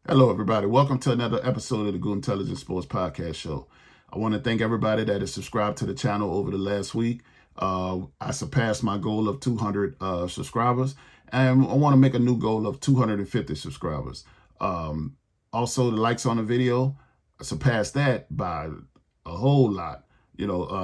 Hello, everybody. Welcome to another episode of the Good Intelligence Sports Podcast Show. I want to thank everybody that has subscribed to the channel over the last week. I surpassed my goal of 200 subscribers, and I want to make a new goal of 250 subscribers. Also, the likes on the video, I surpassed that by a whole lot.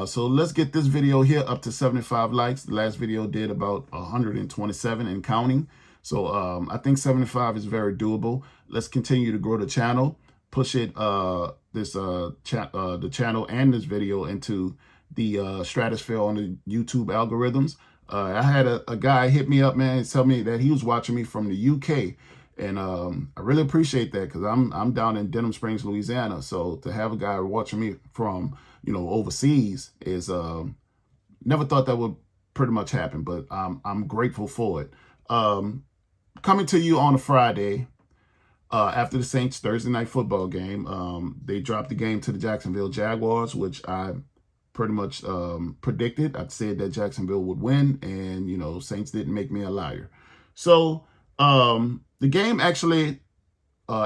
So let's get this video here up to 75 likes. The last video did about 127 and counting. So I think 75 is very doable. Let's continue to grow the channel, push it, the channel and this video into the stratosphere on the YouTube algorithms. I had a guy hit me up, man, and tell me that he was watching me from the UK. And I really appreciate that because I'm down in Denham Springs, Louisiana. So to have a guy watching me from, overseas is never thought that would pretty much happen, but I'm grateful for it. Coming to you on a Friday after the Saints Thursday night football game. They dropped the game to the Jacksonville Jaguars, which I pretty much predicted. I said that Jacksonville would win, and, Saints didn't make me a liar. So the game actually,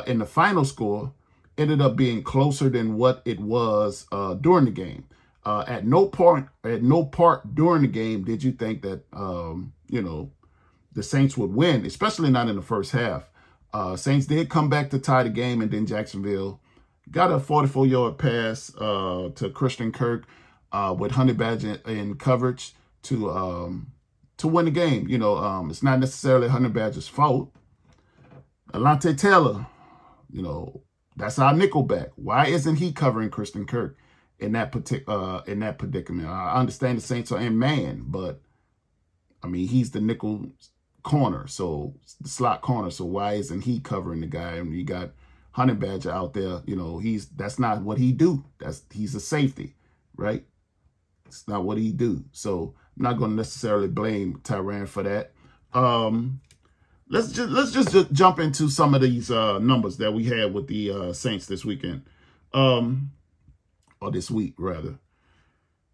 in the final score, ended up being closer than what it was during the game. At no part during the game did you think that, the Saints would win, especially not in the first half. Saints did come back to tie the game, and then Jacksonville got a 44-yard pass to Christian Kirk with Honey Badger in coverage to win the game. It's not necessarily Honey Badger's fault. Alante Taylor, that's our nickelback. Why isn't he covering Christian Kirk in that predicament? I understand the Saints are in man, but I mean he's the nickel corner, so the slot corner. So why isn't he covering the guy? And you got Honey Badger out there. That's not what he do. He's a safety, right? It's not what he do. So I'm not going to necessarily blame Tyrann for that. Let's just jump into some of these numbers that we had with the Saints this weekend, or this week rather.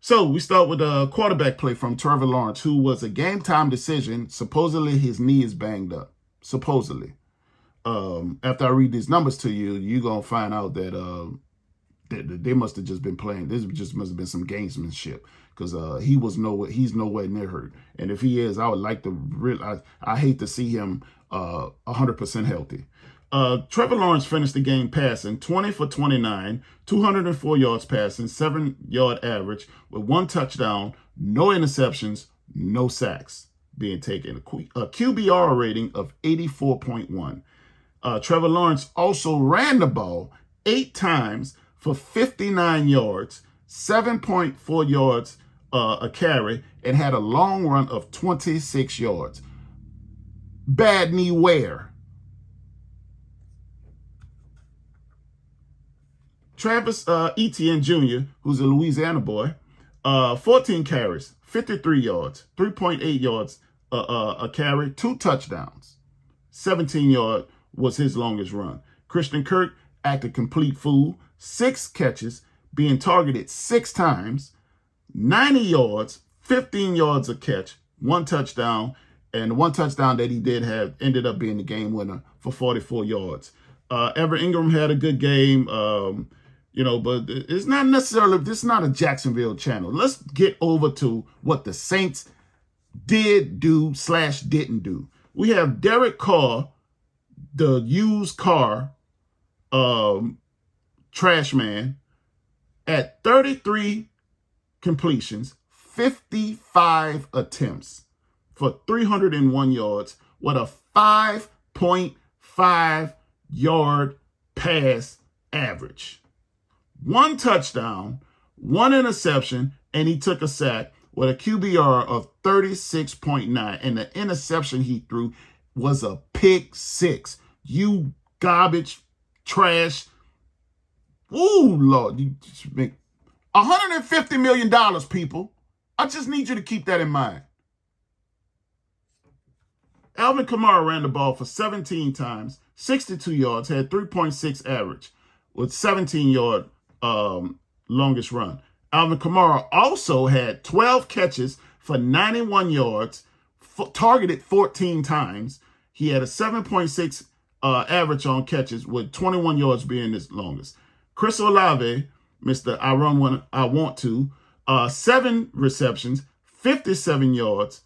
So we start with a quarterback play from Trevor Lawrence, who was a game-time decision. Supposedly his knee is banged up. Supposedly. After I read these numbers to you, you're going to find out that they must have just been playing. This just must have been some gamesmanship because he's nowhere near hurt. And if he is, I would like to I hate to see him 100% healthy. Trevor Lawrence finished the game passing 20 for 29, 204 yards passing, 7-yard average with 1 touchdown, no interceptions, no sacks being taken. A QBR rating of 84.1. Trevor Lawrence also ran the ball 8 times for 59 yards, 7.4 yards a carry, and had a long run of 26 yards. Bad knee wear. Travis Etienne Jr., who's a Louisiana boy, 14 carries, 53 yards, 3.8 yards a carry, 2 touchdowns. 17-yard was his longest run. Christian Kirk acted complete fool, 6 catches, being targeted 6 times, 90 yards, 15 yards a catch, 1 touchdown, and the 1 touchdown that he did have ended up being the game winner for 44 yards. Everett Ingram had a good game. But it's not necessarily, this is not a Jacksonville channel. Let's get over to what the Saints did do / didn't do. We have Derek Carr, the used car trash man, at 33 completions, 55 attempts for 301 yards with a 5.5 yard pass average. 1 touchdown, 1 interception, and he took a sack with a QBR of 36.9. And the interception he threw was a pick 6. You garbage, trash. Ooh, Lord. You just make $150 million, people. I just need you to keep that in mind. Alvin Kamara ran the ball for 17 times, 62 yards, had 3.6 average with 17-yard longest run. Alvin Kamara also had 12 catches for 91 yards, targeted 14 times. He had a 7.6 average on catches, with 21 yards being his longest. Chris Olave, Mr. I Run When I Want To, 7 receptions, 57 yards,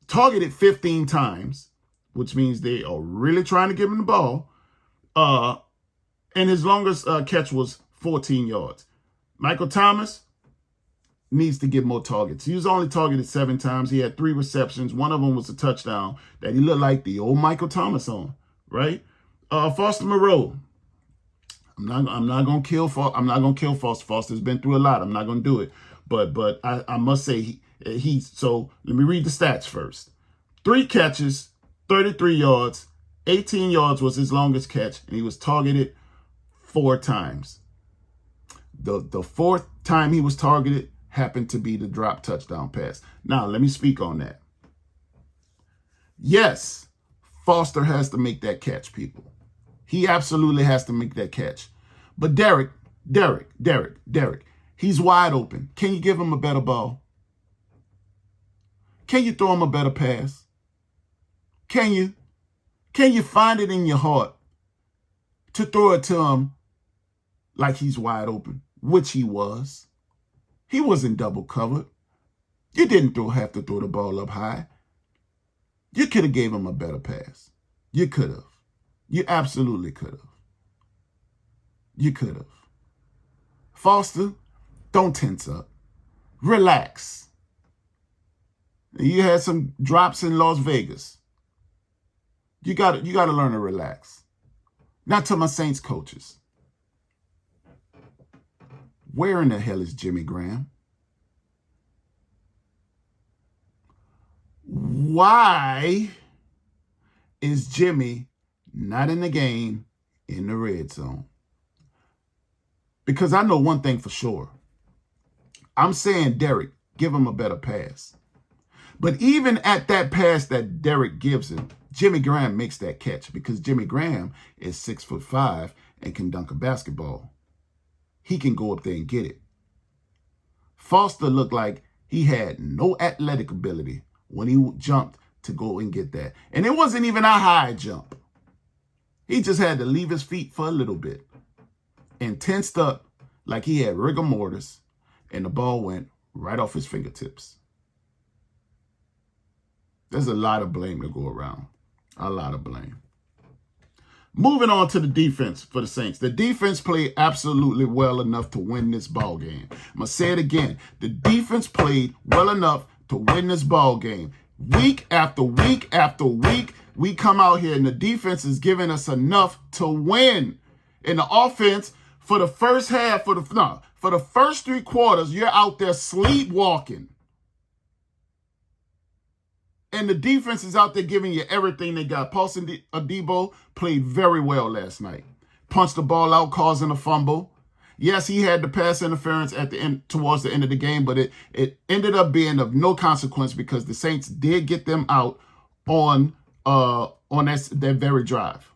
targeted 15 times, which means they are really trying to give him the ball. And his longest catch was 14 yards. Michael Thomas needs to get more targets. He was only targeted 7 times. He had 3 receptions. One of them was a touchdown that he looked like the old Michael Thomas on, right? Foster Moreau. I'm not gonna kill Foster. Foster's been through a lot. I'm not gonna do it. But I must say so let me read the stats first. 3 catches, 33 yards, 18 yards was his longest catch, and he was targeted 4 times. The fourth time he was targeted happened to be the drop touchdown pass. Now, let me speak on that. Yes, Foster has to make that catch, people. He absolutely has to make that catch. But Derek, he's wide open. Can you give him a better ball? Can you throw him a better pass? Can you? Can you find it in your heart to throw it to him like he's wide open, which he was? He wasn't double covered. You didn't have to throw the ball up high. You could have gave him a better pass. You could have. You absolutely could have. You could have. Foster, don't tense up. Relax. You had some drops in Las Vegas. You got to learn to relax. Not to my Saints coaches. Where in the hell is Jimmy Graham? Why is Jimmy not in the game in the red zone? Because I know one thing for sure. I'm saying, Derek, give him a better pass. But even at that pass that Derek gives him, Jimmy Graham makes that catch, because Jimmy Graham is 6'5" and can dunk a basketball. He can go up there and get it. Foster looked like he had no athletic ability when he jumped to go and get that. And it wasn't even a high jump. He just had to leave his feet for a little bit and tensed up like he had rigor mortis, and the ball went right off his fingertips. There's a lot of blame to go around. A lot of blame. Moving on to the defense for the Saints. The defense played absolutely well enough to win this ball game. I'm going to say it again. The defense played well enough to win this ball game. Week after week after week, we come out here and the defense is giving us enough to win. In the offense, for the first half, for the first 3 quarters, you're out there sleepwalking. And the defense is out there giving you everything they got. Paulson Adebo played very well last night. Punched the ball out, causing a fumble. Yes, he had the pass interference at the end, towards the end of the game, but it ended up being of no consequence because the Saints did get them out on that very drive.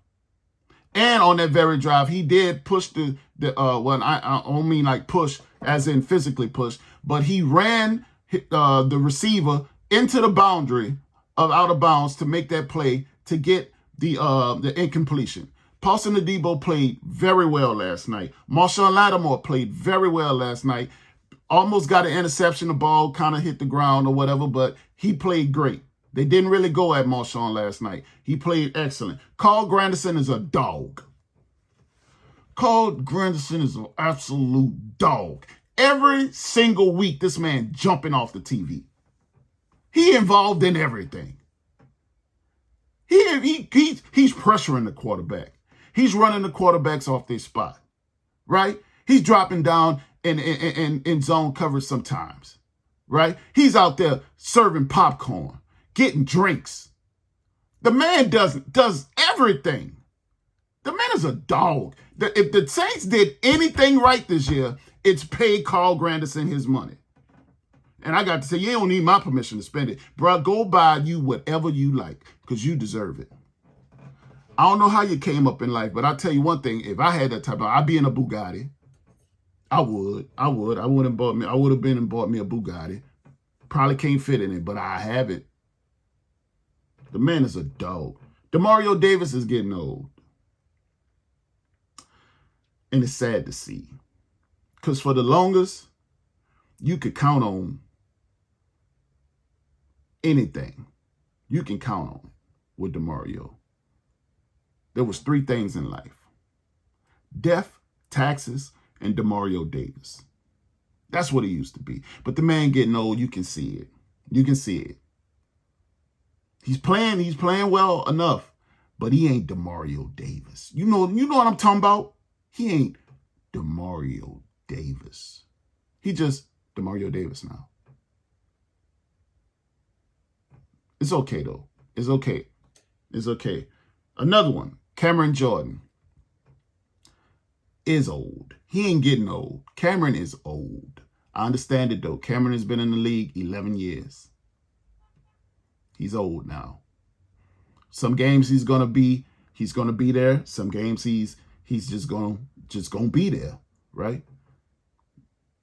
And on that very drive, he did push I don't mean like push as in physically push, but he ran the receiver into the boundary of out of bounds to make that play to get the incompletion. Paulson Adebo played very well last night. Marshawn Lattimore played very well last night. Almost got an interception. The ball kind of hit the ground or whatever, but he played great. They didn't really go at Marshawn last night. He played excellent. Carl Granderson is a dog. Carl Granderson is an absolute dog. Every single week, this man jumping off the TV. He involved in everything. He's pressuring the quarterback. He's running the quarterbacks off their spot, right? He's dropping down in zone coverage sometimes, right? He's out there serving popcorn, getting drinks. The man does everything. The man is a dog. If the Saints did anything right this year, it's pay Carl Granderson his money. And I got to say, you don't need my permission to spend it. Bro, go buy you whatever you like because you deserve it. I don't know how you came up in life, but I'll tell you one thing. If I had that type of, I'd be in a Bugatti. I would have been and bought me a Bugatti. Probably can't fit in it, but I have it. The man is a dog. Demario Davis is getting old. And it's sad to see. Because for the longest, you could count on anything. You can count on it with Demario. There was 3 things in life: death, taxes, and Demario Davis. That's what it used to be. But the man getting old, you can see it. You can see it. He's playing well enough, but he ain't Demario Davis. You know what I'm talking about? He ain't Demario Davis. He just Demario Davis now. It's okay, though. It's okay. It's okay. Another one, Cameron Jordan, is old. He ain't getting old. Cameron is old. I understand it, though. Cameron has been in the league 11 years. He's old now. Some games he's gonna be there. Some games he's just gonna be there, right?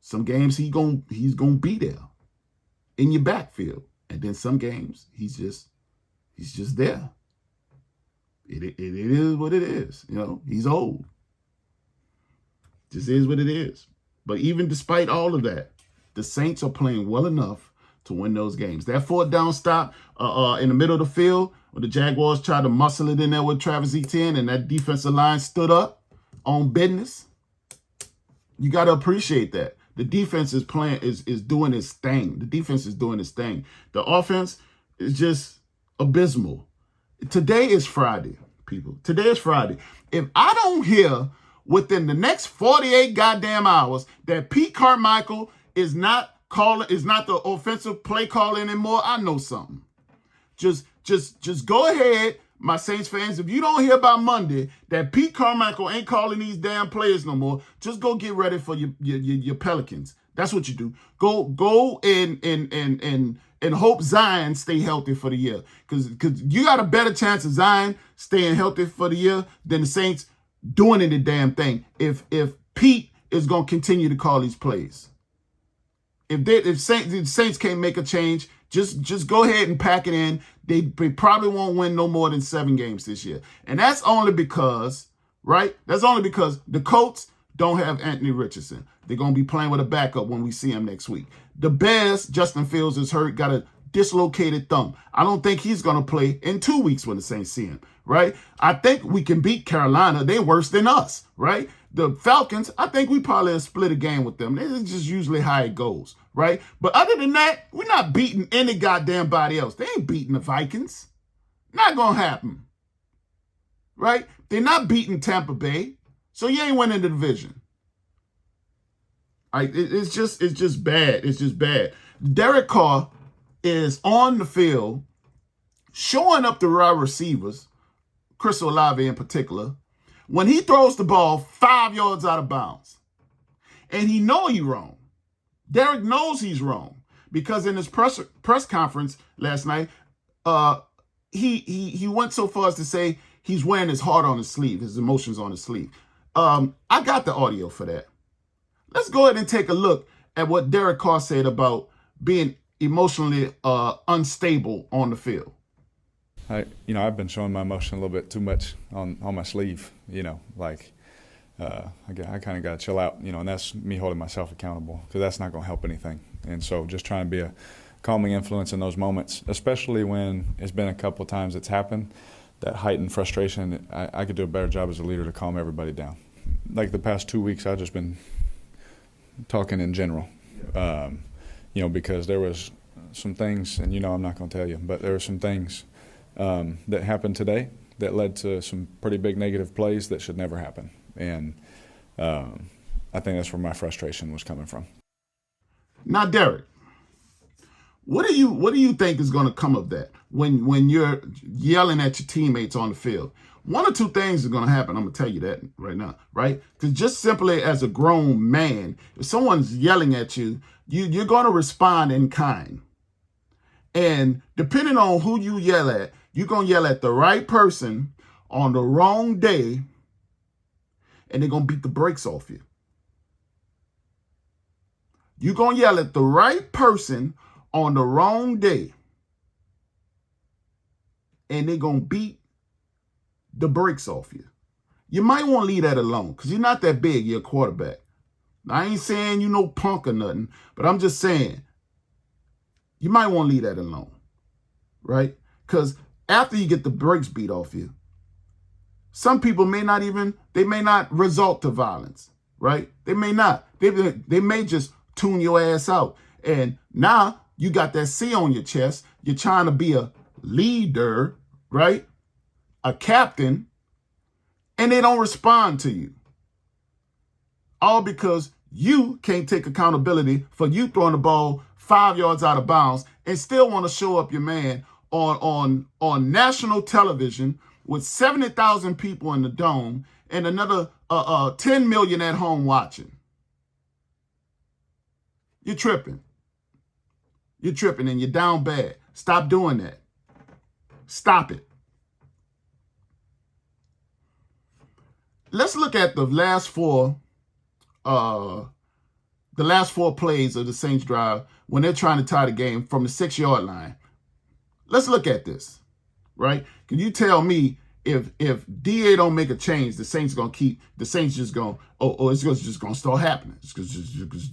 Some games he's gonna be there in your backfield, and then some games he's just there. It is what it is. You know, he's old. Just is what it is. But even despite all of that, the Saints are playing well enough to win those games. That 4th down stop in the middle of the field, when the Jaguars tried to muscle it in there with Travis Etienne, and that defensive line stood up on business. You got to appreciate that. The defense is doing its thing. The defense is doing its thing. The offense is just abysmal. Today is Friday, people. Today is Friday. If I don't hear within the next 48 goddamn hours that Pete Carmichael is not the offensive play caller anymore, I know something. Just go ahead, my Saints fans. If you don't hear by Monday that Pete Carmichael ain't calling these damn players no more, just go get ready for your Pelicans. That's what you do. Go and hope Zion stay healthy for the year. Because you got a better chance of Zion staying healthy for the year than the Saints doing any damn thing if Pete is going to continue to call these plays. If Saints can't make a change, just go ahead and pack it in. They probably won't win no more than 7 games this year. And that's only because, right? That's only because the Colts don't have Anthony Richardson. They're going to be playing with a backup when we see him next week. The Bears, Justin Fields is hurt, got a dislocated thumb. I don't think he's going to play in 2 weeks when the Saints see him, right? I think we can beat Carolina. They're worse than us, right? The Falcons, I think we probably have split a game with them. This is just usually how it goes, right? But other than that, we're not beating any goddamn body else. They ain't beating the Vikings. Not going to happen, right? They're not beating Tampa Bay, so you ain't winning the division. It's just bad. It's just bad. Derek Carr is on the field, showing up the wide receivers, Chris Olave in particular, when he throws the ball 5 yards out of bounds. And he know he's wrong. Derek knows he's wrong. Because in his press conference last night, he went so far as to say he's wearing his heart on his sleeve, his emotions on his sleeve. I got the audio for that. Let's go ahead and take a look at what Derek Carr said about being emotionally unstable on the field. I've been showing my emotion a little bit too much on my sleeve, I kind of got to chill out, and that's me holding myself accountable because that's not going to help anything. And so just trying to be a calming influence in those moments, especially when it's been a couple of times it's happened, that heightened frustration, I could do a better job as a leader to calm everybody down. Like the past 2 weeks, I've just been talking in general, because there was some things, and I'm not going to tell you, but there were some things that happened today that led to some pretty big negative plays that should never happen. And I think that's where my frustration was coming from. Now, Derek, what do you think is going to come of that when you're yelling at your teammates on the field? 1 or 2 things are going to happen. I'm going to tell you that right now, right? Because just simply as a grown man, if someone's yelling at you, you're going to respond in kind. And depending on who you yell at, you're going to yell at the right person on the wrong day, and they're going to beat the brakes off you. You're going to yell at the right person on the wrong day, and they're going to beat the brakes off you. You might want to leave that alone because you're not that big. You're a quarterback. Now, I ain't saying you no punk or nothing, but I'm just saying you might want to leave that alone, right? Because after you get the brakes beat off you, some people may not resort to violence, right? They may not. They may just tune your ass out. And now you got that C on your chest. You're trying to be a leader, right? A captain, and they don't respond to you. All because you can't take accountability for you throwing the ball 5 yards out of bounds and still want to show up your man on national television with 70,000 people in the dome and another 10 million at home watching. You're tripping. You're tripping and you're down bad. Stop doing that. Stop it. Let's look at the last four plays of the Saints drive when they're trying to tie the game from the 6-yard line. Let's look at this, right? Can you tell me if DA don't make a change, the Saints just gonna it's just gonna start happening.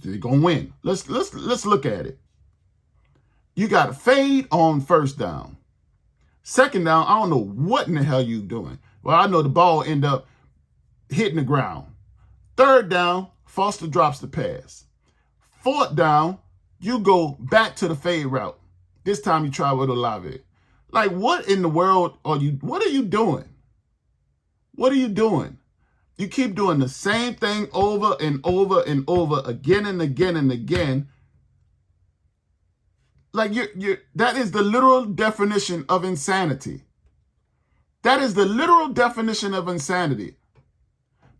They're gonna win. Let's look at it. You got a fade on first down. Second down, I don't know what in the hell you doing. Well, I know the ball end up hitting the ground. Third down, Foster drops the pass. Fourth down, you go back to the fade route. This time you try with Olave. Like, what in the world what are you doing? What are you doing? You keep doing the same thing over and over and over again and again and again. Like, that is the literal definition of insanity. That is the literal definition of insanity.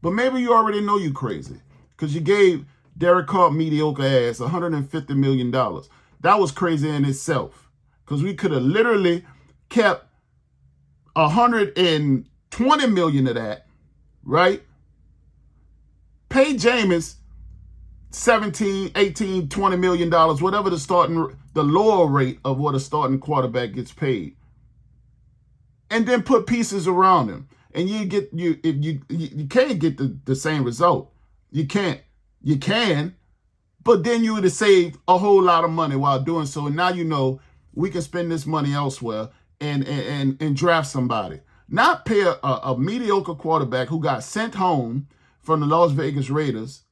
But maybe you already know you crazy because you gave Derek Carr mediocre ass $150 million. That was crazy in itself because we could have literally kept $120 million of that, right? Pay Jameis $17, $18, $20 million, whatever the lower rate of what a starting quarterback gets paid. And then put pieces around him. And you can't get the same result. You can't. You can, but then you would have saved a whole lot of money while doing so. And now you know we can spend this money elsewhere and draft somebody. Not pay a mediocre quarterback who got sent home from the Las Vegas Raiders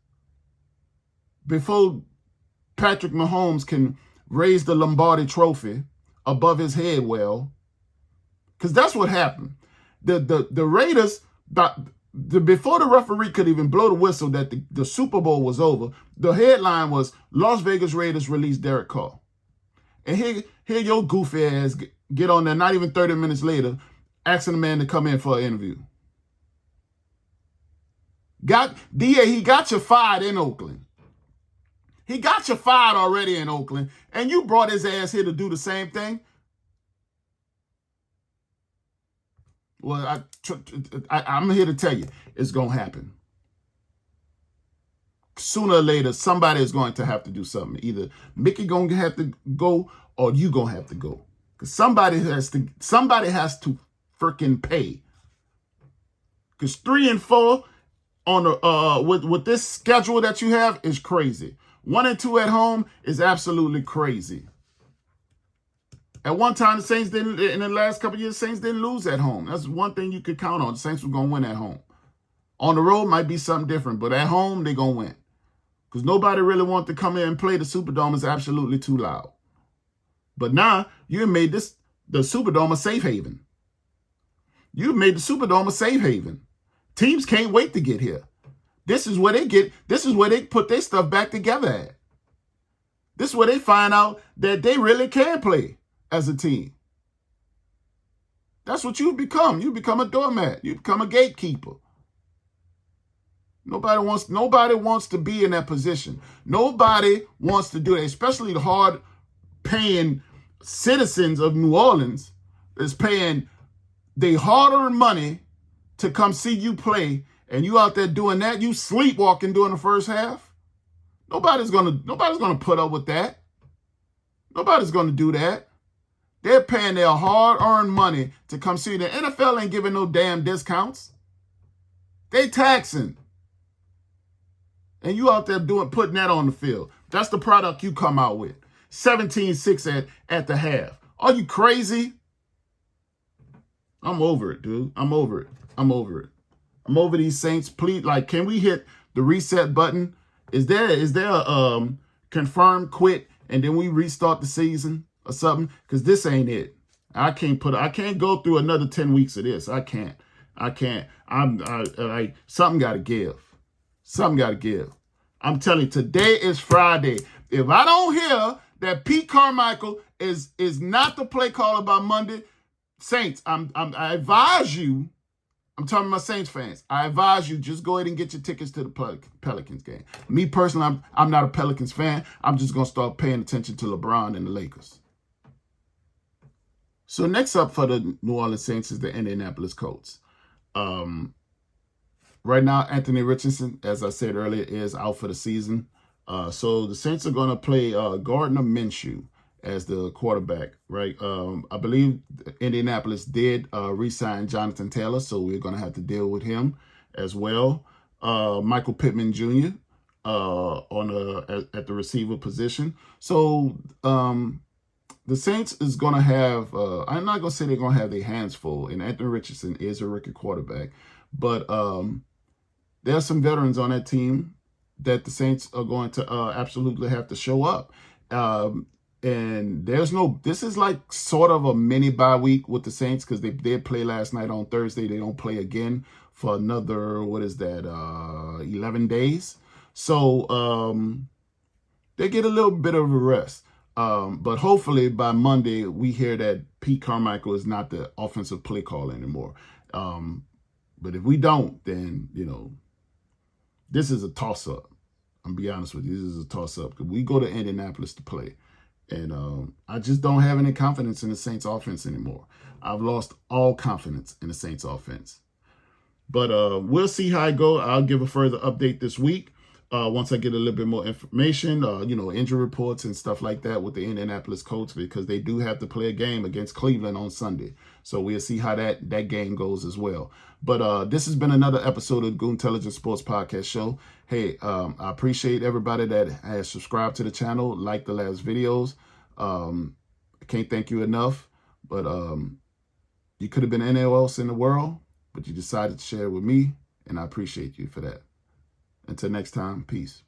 before Patrick Mahomes can raise the Lombardi trophy above his head well. Because that's what happened. The Raiders, before the referee could even blow the whistle that the Super Bowl was over, the headline was Las Vegas Raiders released Derek Carr. And here your goofy ass get on there not even 30 minutes later asking the man to come in for an interview. He got you fired in Oakland. He got you fired already in Oakland, and you brought his ass here to do the same thing? Well, I'm here to tell you, it's going to happen. Sooner or later, somebody is going to have to do something. Either Mickey going to have to go or you going to have to go. Because somebody has to freaking pay. Because 3 and 4 on the with this schedule that you have is crazy. 1 and 2 at home is absolutely crazy. At one time, the Saints didn't, in the last couple of years, Saints didn't lose at home. That's one thing you could count on. The Saints were going to win at home. On the road might be something different, but at home, they're going to win. Because nobody really wants to come in and play the Superdome. It's absolutely too loud. But now, you made the Superdome a safe haven. You've made the Superdome a safe haven. Teams can't wait to get here. This is where they put their stuff back together at. This is where they find out that they really can play as a team. That's what you become. You become a doormat. You become a gatekeeper. Nobody wants to be in that position. Nobody wants to do that, especially the hard-paying citizens of New Orleans is paying their hard-earned money to come see you play, and you out there doing that. You sleepwalking during the first half. Nobody's gonna put up with that. Nobody's gonna do that. They're paying their hard-earned money to come see. The NFL ain't giving no damn discounts. They taxing. And you out there putting that on the field. That's the product you come out with. 17-6 at the half. Are you crazy? I'm over it, dude. I'm over it. I'm over these Saints. Please, like, can we hit the reset button? Is there a confirm quit and then we restart the season or something? Because this ain't it. I can't go through another 10 weeks of this. I can't. Something got to give. Something got to give. I'm telling you, today is Friday. If I don't hear that Pete Carmichael is not the play caller by Monday, Saints, I advise you. I'm talking to my Saints fans. I advise you, just go ahead and get your tickets to the Pelicans game. Me personally, I'm not a Pelicans fan. I'm just going to start paying attention to LeBron and the Lakers. So next up for the New Orleans Saints is the Indianapolis Colts. Right now, Anthony Richardson, as I said earlier, is out for the season. So the Saints are going to play Gardner Minshew as the quarterback, right? I believe Indianapolis did re-sign Jonathan Taylor, so we're going to have to deal with him as well. Michael Pittman Jr. At the receiver position. So the Saints is going to have, I'm not going to say they're going to have their hands full, and Anthony Richardson is a rookie quarterback, but there are some veterans on that team that the Saints are going to absolutely have to show up. And this is like sort of a mini bye week with the Saints because they did play last night on Thursday. They don't play again for another, 11 days. So they get a little bit of a rest. But hopefully by Monday, we hear that Pete Carmichael is not the offensive play caller anymore. But if we don't, then, this is a toss-up. I'm going to be honest with you. This is a toss-up because we go to Indianapolis to play. And I just don't have any confidence in the Saints offense anymore. I've lost all confidence in the Saints offense. But we'll see how it goes. I'll give a further update this week once I get a little bit more information, injury reports and stuff like that with the Indianapolis Colts because they do have to play a game against Cleveland on Sunday. So we'll see how that game goes as well. But this has been another episode of the Goon Intelligence Sports Podcast Show. Hey, I appreciate everybody that has subscribed to the channel, liked the last videos. I can't thank you enough, but you could have been anywhere else in the world, but you decided to share with me, and I appreciate you for that. Until next time, peace.